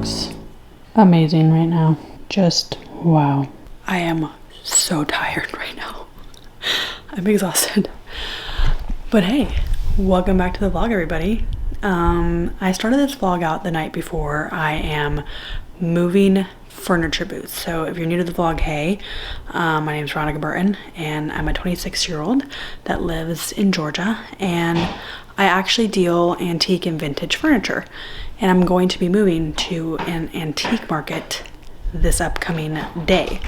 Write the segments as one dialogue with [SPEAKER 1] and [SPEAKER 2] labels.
[SPEAKER 1] looks amazing right now. Just wow. I am so tired right now. I'm exhausted. But hey, welcome back to the vlog, everybody. I started this vlog out the night before. I am moving furniture booths. So if you're new to the vlog, hey, my name is Veronica Burton and I'm a 26-year-old that lives in Georgia, and I actually deal antique and vintage furniture, and I'm going to be moving to an antique market this upcoming day.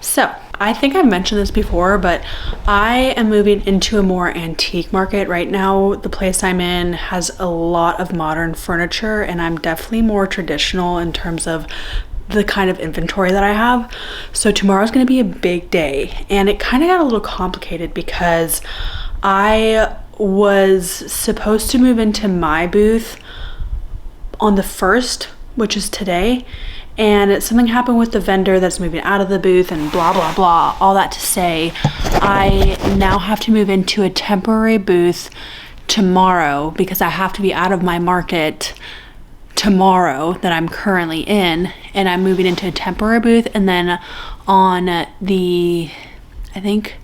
[SPEAKER 1] So I think I've mentioned this before, but I am moving into a more antique market. Right now, the place I'm in has a lot of modern furniture, and I'm definitely more traditional in terms of the kind of inventory that I have. So tomorrow's gonna be a big day, and it kind of got a little complicated because I was supposed to move into my booth on the 1st, which is today, and something happened with the vendor that's moving out of the booth and blah, blah, blah. All that to say, I now have to move into a temporary booth tomorrow because I have to be out of my market tomorrow that I'm currently in, and I'm moving into a temporary booth. And then on the, I think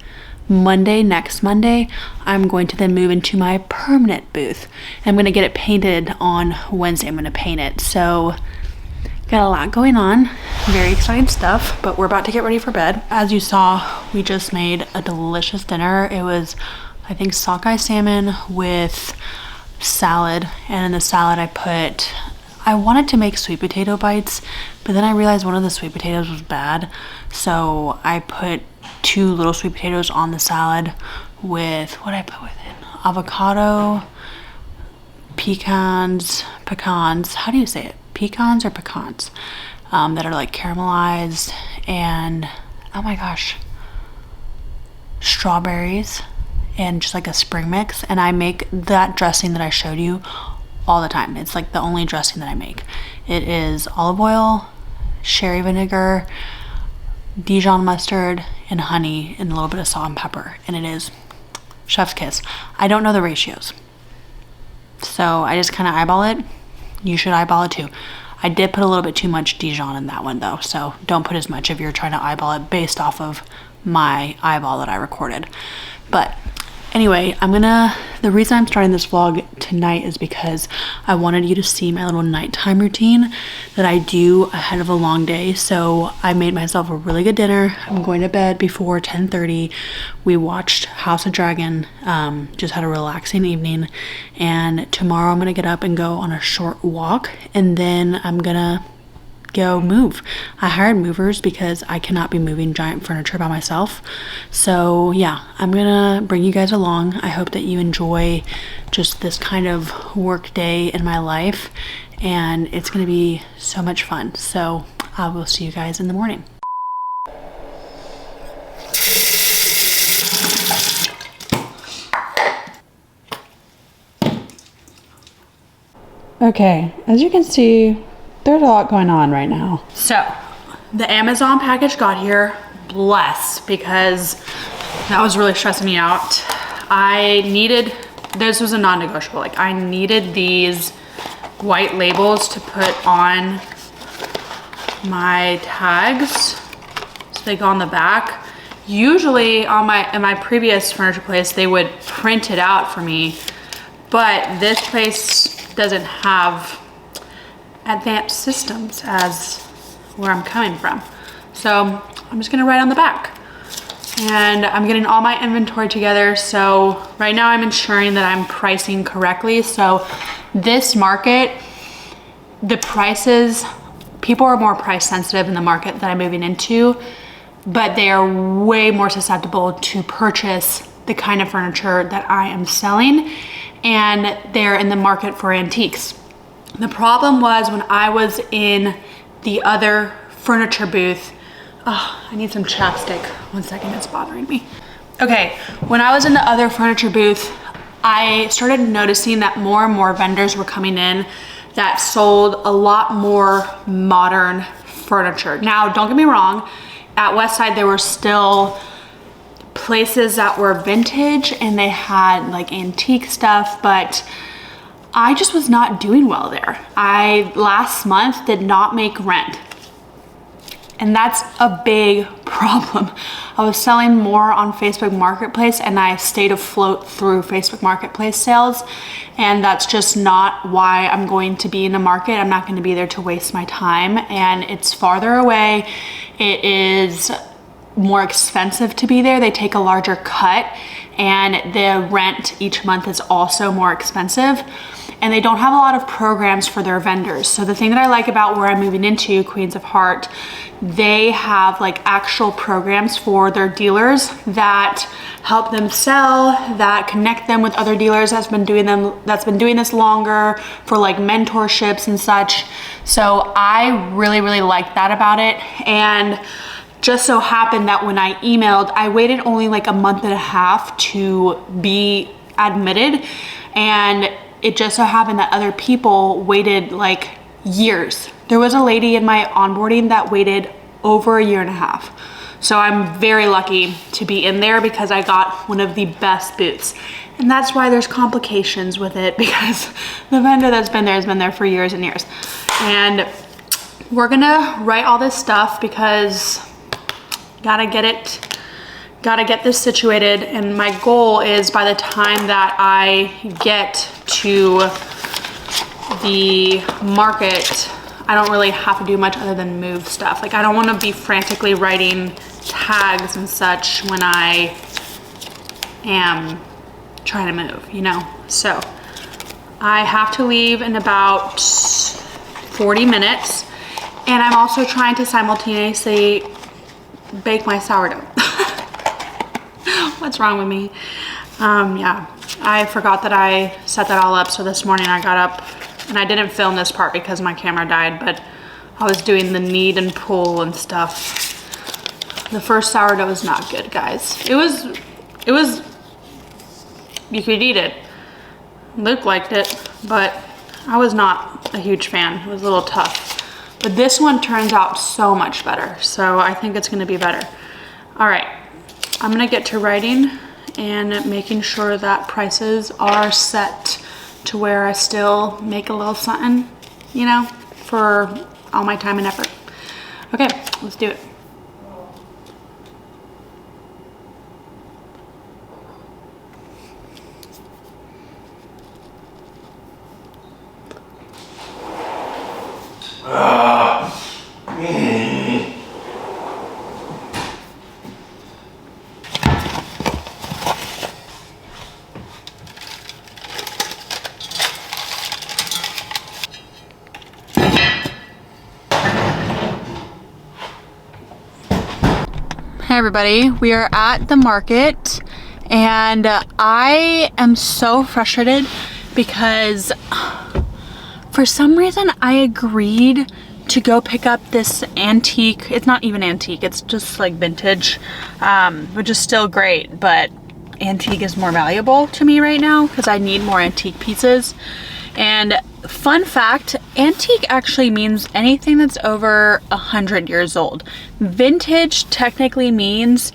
[SPEAKER 1] Monday, next Monday, I'm going to then move into my permanent booth. I'm going to get it painted on Wednesday. I'm going to paint it. So got a lot going on, very exciting stuff, but we're about to get ready for bed. As you saw, we just made a delicious dinner. It was, I think, sockeye salmon with salad, and in the salad I wanted to make sweet potato bites, but then I realized one of the sweet potatoes was bad, so I put 2 little sweet potatoes on the salad with, what I put with it? Avocado, pecans, how do you say it? Pecans or pecans, that are like caramelized, and oh my gosh, strawberries, and just like a spring mix. And I make that dressing that I showed you all the time. It's like the only dressing that I make. It is olive oil, sherry vinegar, Dijon mustard, and honey, and a little bit of salt and pepper, and it is chef's kiss. I don't know the ratios, so I just kind of eyeball it. You should eyeball it too. I did put a little bit too much Dijon in that one though, so don't put as much if you're trying to eyeball it based off of my eyeball that I recorded. But anyway, the reason I'm starting this vlog tonight is because I wanted you to see my little nighttime routine that I do ahead of a long day. So I made myself a really good dinner. I'm going to bed before 10:30. We watched House of Dragon, just had a relaxing evening. And tomorrow I'm gonna get up and go on a short walk, and then I'm gonna go move. I hired movers because I cannot be moving giant furniture by myself. So yeah, I'm gonna bring you guys along. I hope that you enjoy just this kind of work day in my life, and it's gonna be so much fun. So I will see you guys in the morning. Okay, as you can see, there's a lot going on right now. So the Amazon package got here, bless, because that was really stressing me out. This was a non-negotiable. Like, I needed these white labels to put on my tags so they go on the back. Usually in my previous furniture place, they would print it out for me, but this place doesn't have advanced systems as where I'm coming from. So I'm just gonna write on the back. And I'm getting all my inventory together. So right now I'm ensuring that I'm pricing correctly. So this market, the prices, people are more price sensitive in the market that I'm moving into, but they are way more susceptible to purchase the kind of furniture that I am selling, and they're in the market for antiques. The problem was when I was in the other furniture booth, oh, I need some chapstick. 1 second, it's bothering me. Okay, when I was in the other furniture booth, I started noticing that more and more vendors were coming in that sold a lot more modern furniture. Now, don't get me wrong, at Westside there were still places that were vintage and they had like antique stuff, but I just was not doing well there. I last month did not make rent. And that's a big problem. I was selling more on Facebook Marketplace and I stayed afloat through Facebook Marketplace sales. And that's just not why I'm going to be in a market. I'm not going to be there to waste my time. And it's farther away. It is more expensive to be there. They take a larger cut and the rent each month is also more expensive. And they don't have a lot of programs for their vendors. So the thing that I like about where I'm moving into, Queens of Heart, they have like actual programs for their dealers that help them sell, that connect them with other dealers that's been doing this longer, for like mentorships and such. So I really like that about it. And just so happened that when I emailed, I waited only like a month and a half to be admitted, and it just so happened that other people waited like years. There was a lady in my onboarding that waited over a year and a half. So I'm very lucky to be in there because I got one of the best boots. And that's why there's complications with it, because the vendor that's been there has been there for years and years. And we're gonna write all this stuff because gotta get this situated. And my goal is by the time that I get to the market, I don't really have to do much other than move stuff. Like I don't want to be frantically writing tags and such when I am trying to move, you know? So I have to leave in about 40 minutes. And I'm also trying to simultaneously bake my sourdough. What's wrong with me? Yeah, I forgot that I set that all up. So this morning I got up and I didn't film this part because my camera died, but I was doing the knead and pull and stuff. The first sourdough is not good, guys. It was, you could eat it. Luke liked it, but I was not a huge fan. It was a little tough. But this one turns out so much better. So I think it's gonna be better. All right, I'm gonna get to writing and making sure that prices are set to where I still make a little something, you know, for all my time and effort. Okay, let's do it. Hey everybody, we are at the market and I am so frustrated because for some reason I agreed to go pick up this antique. It's not even antique, it's just like vintage, which is still great, but antique is more valuable to me right now because I need more antique pieces. And fun fact, antique actually means anything that's over 100 years old. Vintage technically means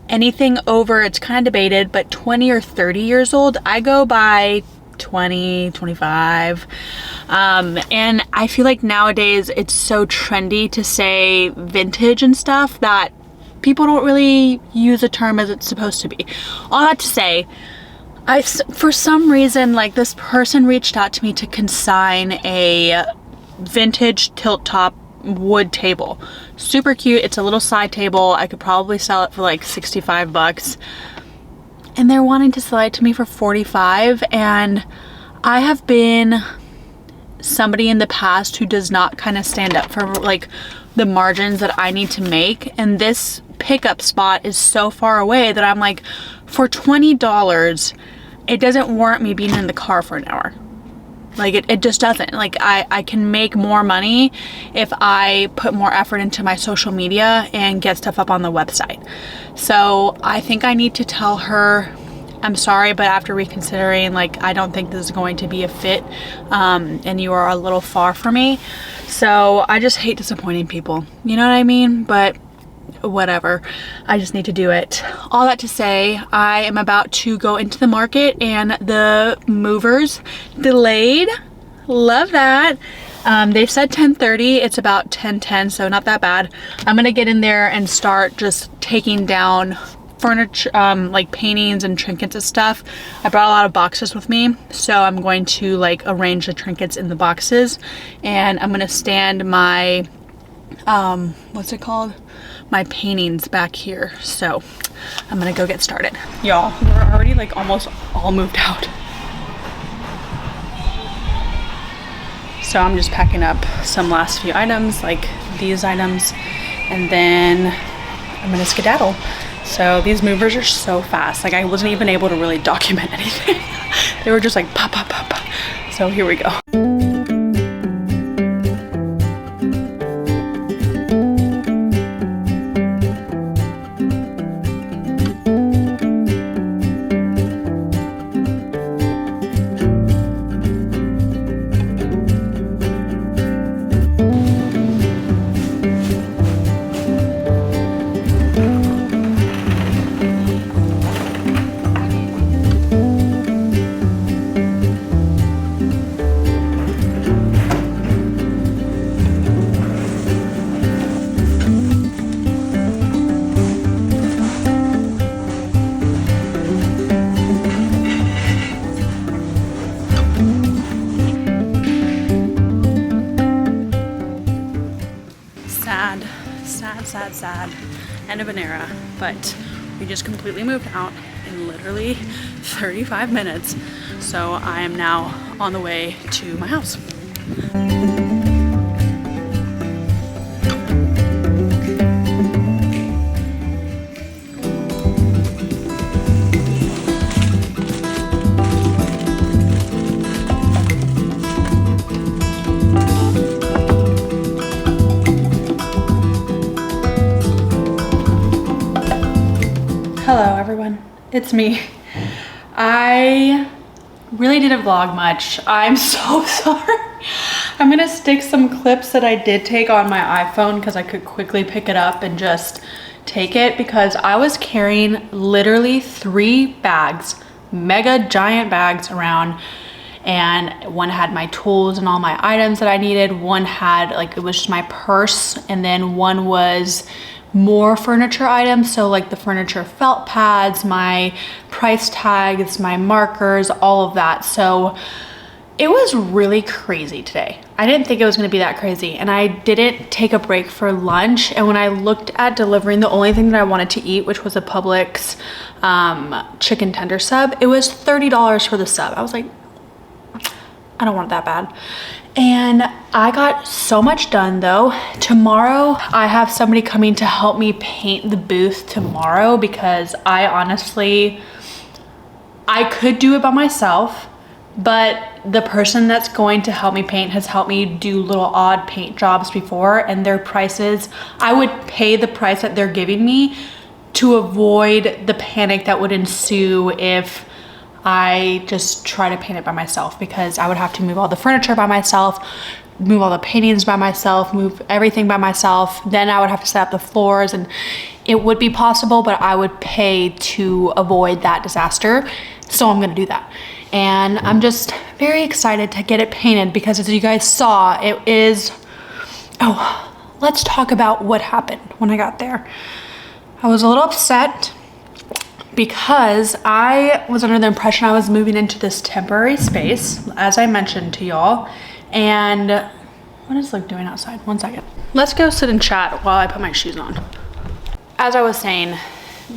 [SPEAKER 1] anything over, it's kind of debated, but 20 or 30 years old. I go by 20, 25. And I feel like nowadays it's so trendy to say vintage and stuff that people don't really use a term as it's supposed to be. All that to say, for some reason, like this person reached out to me to consign a vintage tilt top wood table. Super cute. It's a little side table. I could probably sell it for like 65 bucks. And they're wanting to sell it to me for 45. And I have been somebody in the past who does not kind of stand up for like the margins that I need to make. And this pickup spot is so far away that I'm like, for $20, it doesn't warrant me being in the car for an hour. Like it just doesn't. Like I can make more money if I put more effort into my social media and get stuff up on the website. So I think I need to tell her, I'm sorry, but after reconsidering, like I don't think this is going to be a fit, and you are a little far for me. So I just hate disappointing people. You know what I mean? But whatever. I just need to do it. All that to say, I am about to go into the market and the movers delayed. Love that. They've said 10:30. It's about 10:10, so not that bad. I'm gonna get in there and start just taking down furniture, like paintings and trinkets and stuff. I brought a lot of boxes with me, so I'm going to like arrange the trinkets in the boxes, and I'm gonna stand my what's it called, my paintings back here. So I'm gonna go get started. Y'all, we're already like almost all moved out, so I'm just packing up some last few items, like these items, and then I'm gonna skedaddle. So these movers are so fast. Like I wasn't even able to really document anything. They were just like pop, pop, pop, pop. So here we go. Sad end of an era, but we just completely moved out in literally 35 minutes, so I am now on the way to my house. Hello everyone, it's me. I really didn't vlog much. I'm so sorry. I'm gonna stick some clips that I did take on my iPhone because I could quickly pick it up and just take it, because I was carrying literally 3 bags, mega giant bags around, and one had my tools and all my items that I needed. One had like, it was just my purse, and then one was more furniture items, so like the furniture felt pads, my price tags, my markers, all of that. So it was really crazy today. I didn't think it was going to be that crazy, and I didn't take a break for lunch. And when I looked at delivering, the only thing that I wanted to eat, which was a Publix chicken tender sub, it was $30 for the sub. I was like, I don't want it that bad. And I got so much done though. Tomorrow, I have somebody coming to help me paint the booth tomorrow, because I honestly, I could do it by myself, but the person that's going to help me paint has helped me do little odd paint jobs before, and their prices, I would pay the price that they're giving me to avoid the panic that would ensue if I just try to paint it by myself, because I would have to move all the furniture by myself, move all the paintings by myself, move everything by myself. Then I would have to set up the floors, and it would be possible, but I would pay to avoid that disaster. So I'm gonna do that. And I'm just very excited to get it painted, because as you guys saw, it is, oh, let's talk about what happened when I got there. I was a little upset because I was under the impression I was moving into this temporary space, as I mentioned to y'all. And what is Luke doing outside? One second. Let's go sit and chat while I put my shoes on. As I was saying,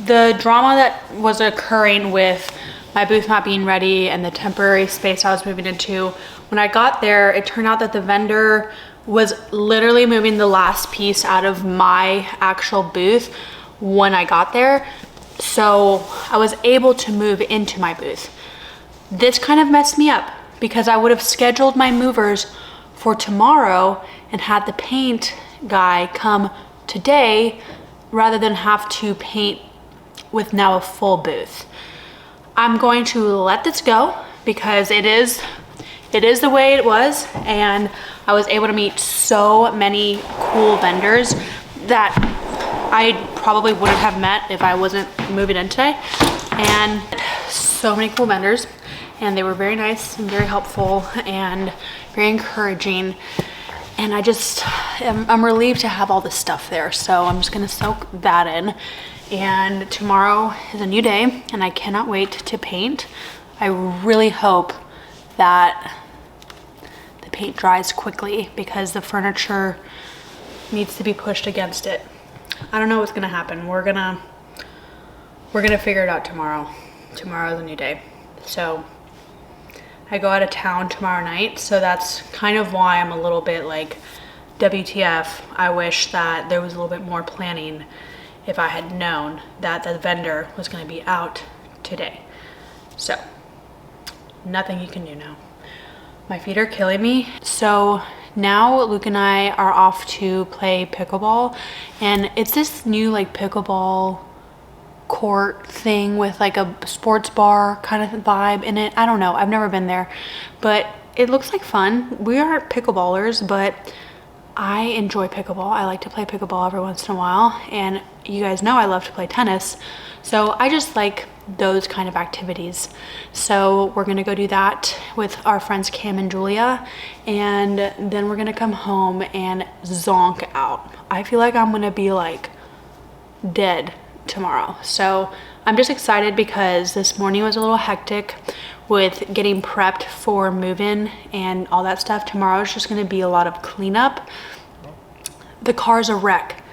[SPEAKER 1] the drama that was occurring with my booth not being ready and the temporary space I was moving into, when I got there, it turned out that the vendor was literally moving the last piece out of my actual booth when I got there. So I was able to move into my booth. This kind of messed me up, because I would have scheduled my movers for tomorrow and had the paint guy come today rather than have to paint with now a full booth. I'm going to let this go, because it is the way it was, and I was able to meet so many cool vendors that I probably wouldn't have met if I wasn't moving in today. And so many cool vendors, and they were very nice and very helpful and very encouraging. And I'm relieved to have all this stuff there. So I'm just gonna soak that in. And tomorrow is a new day, and I cannot wait to paint. I really hope that the paint dries quickly because the furniture needs to be pushed against it. I don't know what's gonna happen. We're gonna figure it out tomorrow. Tomorrow's a new day. So I go out of town tomorrow night, so that's kind of why I'm a little bit like, WTF. I wish that there was a little bit more planning if I had known that the vendor was gonna be out today. So, nothing you can do now. My feet are killing me. So now Luke and I are off to play pickleball, and it's this new like pickleball court thing with like a sports bar kind of vibe in it. I don't know, I've never been there, but it looks like fun. We aren't pickleballers, but I enjoy pickleball. I like to play pickleball every once in a while, and you guys know I love to play tennis, so I just like those kind of activities. So we're gonna go do that with our friends Cam and Julia, and then we're gonna come home and zonk out. I feel like I'm gonna be like dead tomorrow. So I'm just excited because this morning was a little hectic with getting prepped for move-in and all that stuff. Tomorrow is just gonna be a lot of cleanup. The car's a wreck.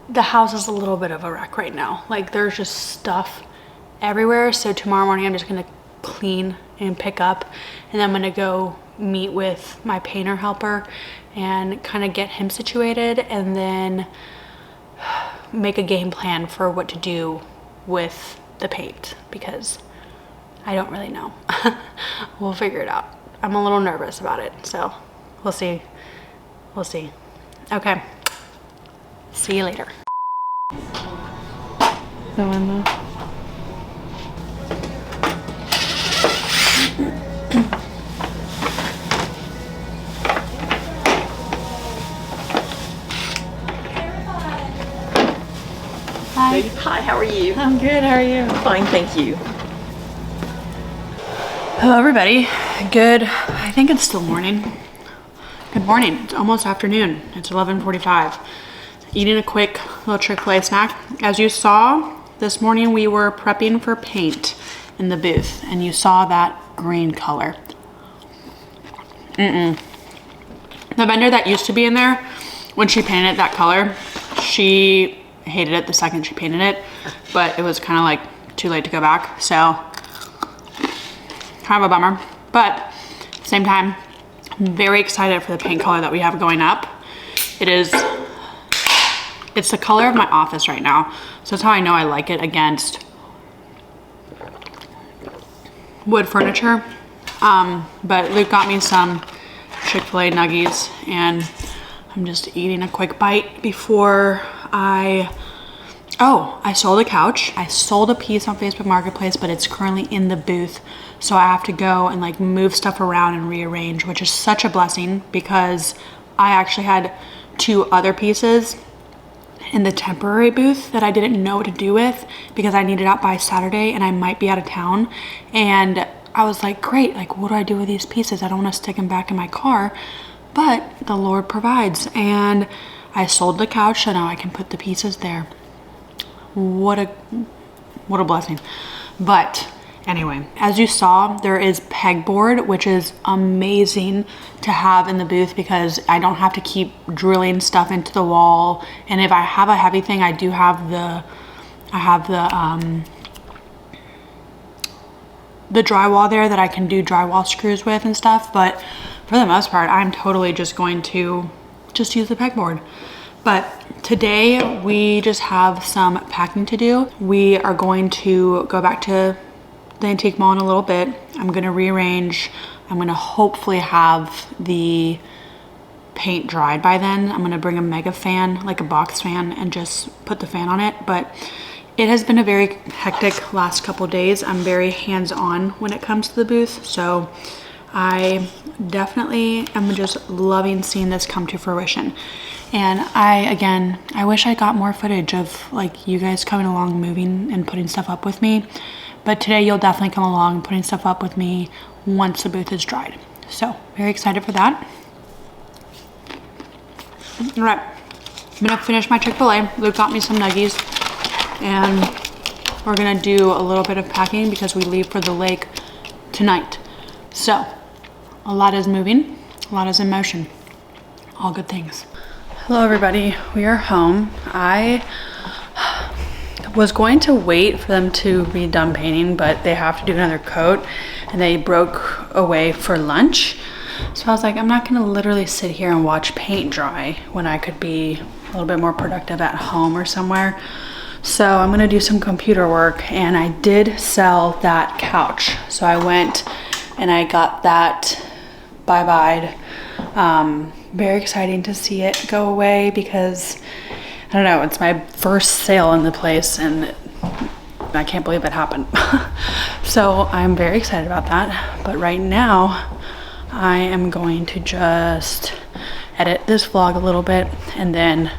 [SPEAKER 1] The house is a little bit of a wreck right now. Like there's just stuff everywhere. So tomorrow morning I'm just gonna clean and pick up, and then I'm gonna go meet with my painter helper and kind of get him situated, and then make a game plan for what to do with the paint because I don't really know. We'll figure it out. I'm a little nervous about it, so we'll see. We'll see. Okay. See you later. The window. Hi.
[SPEAKER 2] Hi, how are you?
[SPEAKER 1] I'm good, how are you?
[SPEAKER 2] Fine, thank you.
[SPEAKER 1] Hello everybody. Good, I think it's still morning. Good morning, it's almost afternoon. It's 11:45. Eating a quick little Chick-fil-A snack. As you saw, this morning we were prepping for paint in the booth, and you saw that green color. The vendor that used to be in there, when she painted it that color, she hated it the second she painted it, but it was kind of like too late to go back, so kind of a bummer. But at the same time, I'm very excited for the paint color that we have going up. It's the color of my office right now, so that's how I know I like it against wood furniture. But Luke got me some Chick-fil-A nuggies, and I'm just eating a quick bite before I sold a couch. I sold a piece on Facebook Marketplace, but it's currently in the booth, so I have to go and like move stuff around and rearrange, which is such a blessing because I actually had 2 other pieces in the temporary booth that I didn't know what to do with because I needed out by Saturday and I might be out of town. And I was like, great, like what do I do with these pieces? I don't want to stick them back in my car, but the Lord provides. And I sold the couch, so now I can put the pieces there. What a blessing. But anyway, as you saw, there is pegboard, which is amazing to have in the booth because I don't have to keep drilling stuff into the wall. And if I have a heavy thing, I do have the drywall there that I can do drywall screws with and stuff. But for the most part, I'm totally just going to just use the pegboard. But today we just have some packing to do. We are going to go back to the antique mall in a little bit. I'm gonna rearrange. I'm gonna hopefully have the paint dried by then. I'm gonna bring a mega fan, like a box fan, and just put the fan on it. But it has been a very hectic last couple days. I'm very hands-on when it comes to the booth, so I definitely am just loving seeing this come to fruition. And I wish I got more footage of like you guys coming along, moving and putting stuff up with me. But today you'll definitely come along putting stuff up with me once the booth is dried. So very excited for that. All right, I'm gonna finish my Chick-fil-A. Luke got me some nuggies and we're gonna do a little bit of packing because we leave for the lake tonight. So a lot is moving, a lot is in motion, all good things. Hello everybody, we are home. I was going to wait for them to be done painting, but they have to do another coat and they broke away for lunch. So I was like, I'm not gonna literally sit here and watch paint dry when I could be a little bit more productive at home or somewhere. So I'm gonna do some computer work, and I did sell that couch. So I went and I got that bye-bye'd. Very exciting to see it go away because, I don't know, it's my first sale in the place and I can't believe it happened. So I'm very excited about that. But right now, I am going to just edit this vlog a little bit, and then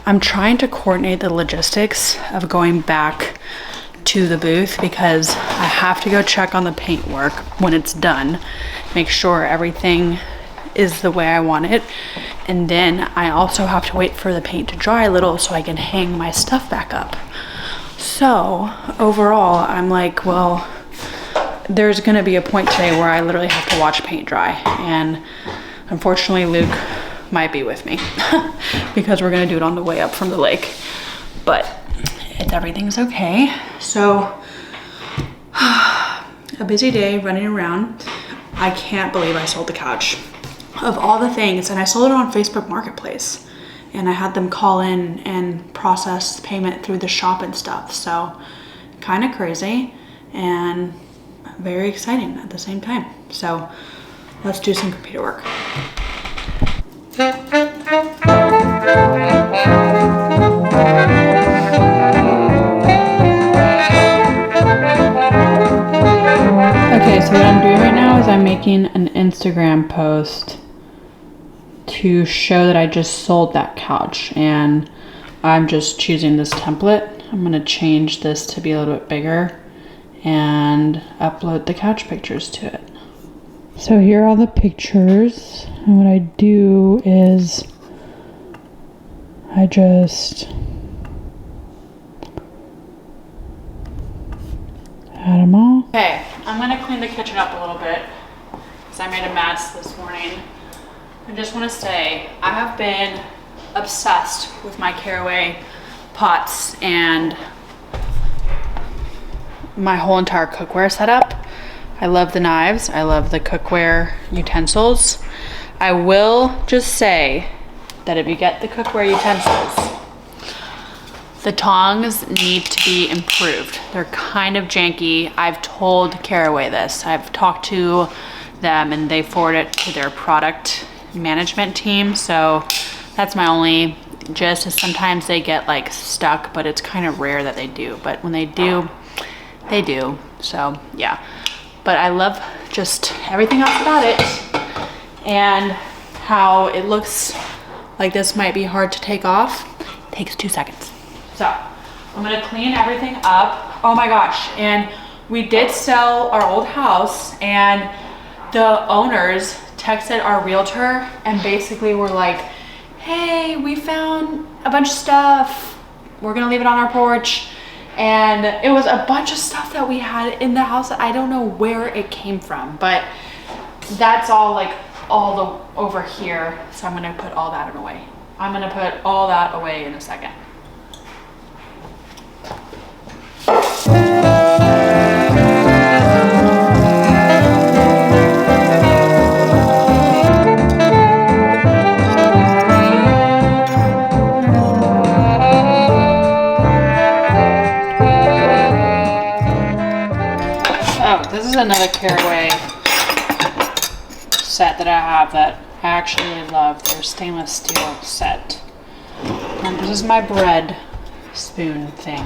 [SPEAKER 1] I'm trying to coordinate the logistics of going back to the booth because I have to go check on the paint work when it's done, make sure everything is the way I want it. And then I also have to wait for the paint to dry a little so I can hang my stuff back up. So overall, I'm like, well, there's gonna be a point today where I literally have to watch paint dry. And unfortunately, Luke might be with me because we're gonna do it on the way up from the lake. But everything's okay. So a busy day running around. I can't believe I sold the couch. Of all the things, and I sold it on Facebook Marketplace, and I had them call in and process payment through the shop and stuff. So kind of crazy and very exciting at the same time. So let's do some computer work. Okay, so what I'm doing right now is I'm making an Instagram post to show that I just sold that couch, and I'm just choosing this template. I'm gonna change this to be a little bit bigger and upload the couch pictures to it. So here are all the pictures, and what I do is I just add them all. Okay, I'm gonna clean the kitchen up a little bit because I made a mess this morning. I just want to say I have been obsessed with my caraway pots and my whole entire cookware setup. I love the knives. I love the cookware utensils. I will just say that if you get the cookware utensils, the tongs need to be improved. They're kind of janky. I've told Caraway this. I've talked to them and they forward it to their product management team. So that's my only gist, is sometimes they get like stuck, but it's kind of rare that they do. But when they do, they do. So yeah, but I love just everything else about it and how it looks like this might be hard to take off. It takes 2 seconds. So I'm gonna clean everything up. Oh my gosh, and we did sell our old house, and the owners texted our realtor and basically were like, hey, we found a bunch of stuff. We're gonna leave it on our porch. And it was a bunch of stuff that we had in the house that I don't know where it came from, but that's all like all the over here. So I'm gonna put all that away. I'm gonna put all that away in a second. This is another Caraway set that I have that I actually really love. Their stainless steel set. And this is my bread spoon thing.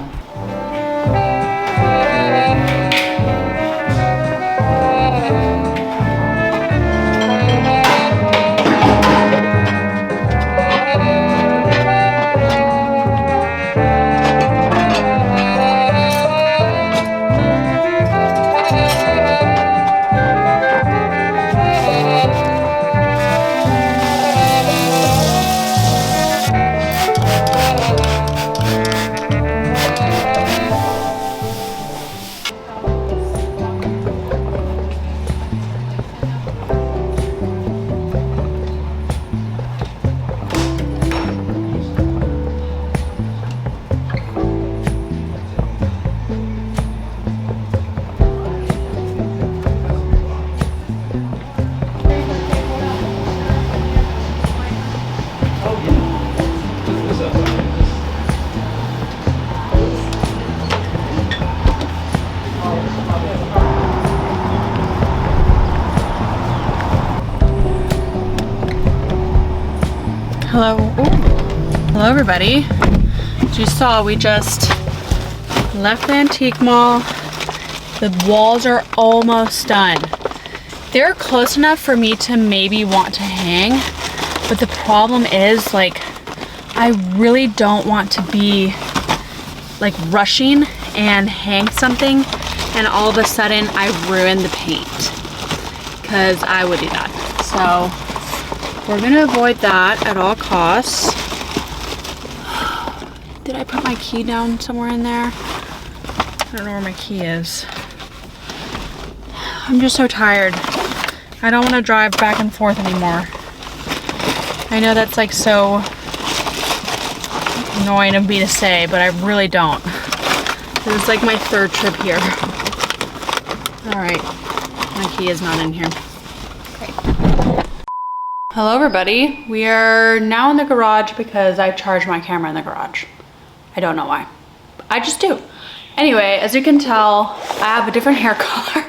[SPEAKER 1] Hello. Ooh. Hello everybody. As you saw, we just left the antique mall. The walls are almost done. They're close enough for me to maybe want to hang, but the problem is, like, I really don't want to be like rushing and hang something and all of a sudden I ruin the paint, because I would do that. So we're gonna avoid that at all costs. Did I put my key down somewhere in there? I don't know where my key is. I'm just so tired. I don't want to drive back and forth anymore. I know that's like so annoying of me to say, but I really don't. This is like my third trip here. All right, my key is not in here. Great. Hello everybody. We are now in the garage because I charge my camera in the garage. I don't know why. I just do. Anyway, as you can tell, I have a different hair color.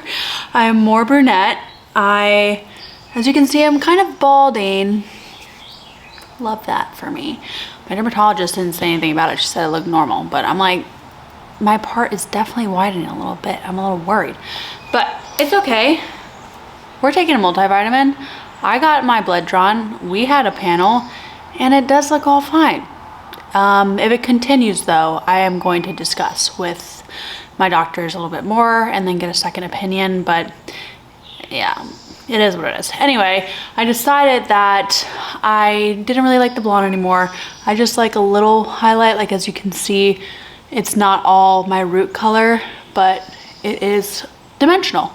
[SPEAKER 1] I am more brunette. As you can see, I'm kind of balding. Love that for me. My dermatologist didn't say anything about it. She said it looked normal, but I'm like, my part is definitely widening a little bit. I'm a little worried, but it's okay. We're taking a multivitamin. I got my blood drawn. We had a panel and it does look all fine. If it continues though, I am going to discuss with my doctors a little bit more and then get a second opinion, but yeah, it is what it is. Anyway, I decided that I didn't really like the blonde anymore. I just like a little highlight. Like, as you can see, it's not all my root color, but it is dimensional,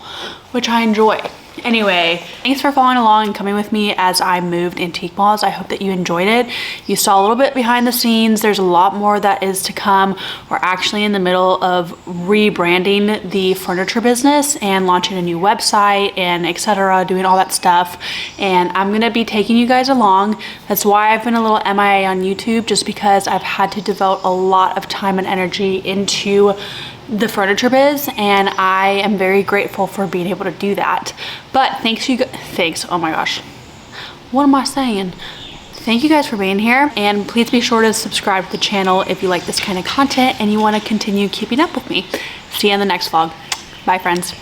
[SPEAKER 1] which I enjoy. Anyway, thanks for following along and coming with me as I moved antique malls. I hope that you enjoyed it. You saw a little bit behind the scenes. There's a lot more that is to come. We're actually in the middle of rebranding the furniture business and launching a new website and etc., doing all that stuff. And I'm gonna be taking you guys along. That's why I've been a little MIA on YouTube, just because I've had to devote a lot of time and energy into the furniture biz, and I am very grateful for being able to do that. But thanks, oh my gosh, what am I saying? Thank you guys for being here, and please be sure to subscribe to the channel if you like this kind of content and you want to continue keeping up with me. See you in the next vlog. Bye friends.